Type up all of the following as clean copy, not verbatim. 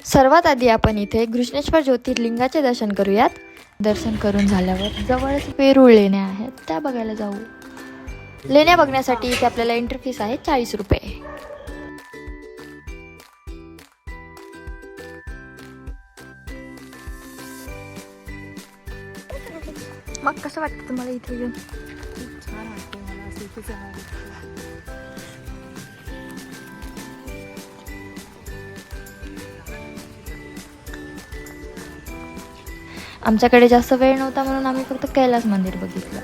सर्वात आधी आपण इथे घृष्णेश्वर ज्योतिर्लिंगाचे दर्शन करूयात. दर्शन करून झाल्यावर जवळच वेरूळ लेण्या आहेत, त्या बघायला जाऊ. लेण्या बघण्यासाठी इथे आपल्याला एंट्री फीस आहे 40 रुपये. मग कसं वाटतं तुम्हाला इथे येऊन? छान वाटते मला असं इथेच यावं. आमच्याकडे जास्त वेळ नव्हता म्हणून आम्ही फक्त कैलास मंदिर बघितलं.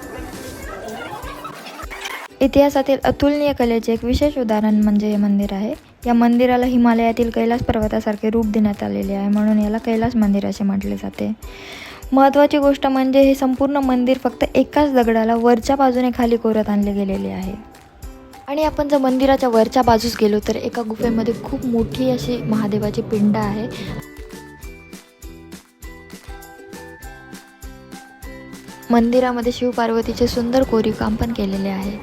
इतिहासातील अतुलनीय कलेचे एक विशेष उदाहरण म्हणजे हे मंदिर आहे. या मंदिराला हिमालयातील कैलास पर्वतासारखे रूप देण्यात आलेले आहे, म्हणून याला कैलास मंदिर असे म्हटले जाते. महत्त्वाची गोष्ट म्हणजे हे संपूर्ण मंदिर फक्त एकाच दगडाला वरच्या बाजूने खाली कोरत आणले गेलेले आहे. आणि आपण जर मंदिराच्या वरच्या बाजूस गेलो तर एका गुफेमध्ये खूप मोठी अशी महादेवाची पिंड आहे. मंदिरामध्ये शिवपार्वतीचे सुंदर कोरीवकाम पण केलेले आहे.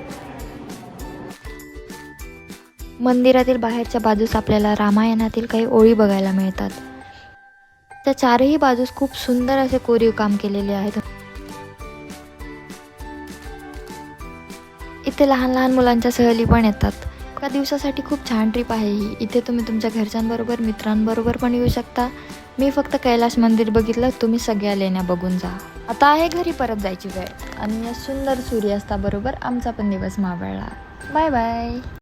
मंदिरातील बाहेरच्या बाजूस आपल्याला रामायणातील काही ओळी बघायला मिळतात. त्या चारही बाजूस खूप सुंदर असे कोरीवकाम केलेले आहेत. इथे लहान लहान मुलांच्या सहली पण येतात. एका दिवसासाठी खूप छान ट्रिप आहे ही. इथे तुम्ही तुमच्या घरच्यांबरोबर मित्रांबरोबर पण येऊ शकता. मी फक्त कैलास मंदिर बघितलं, तुम्ही सगळ्या लेण्या बघून जा. आता आहे घरी परत जायची वेळ आणि या सुंदर सूर्यास्ताबरोबर आमचा पण दिवस मावळला. Bye bye.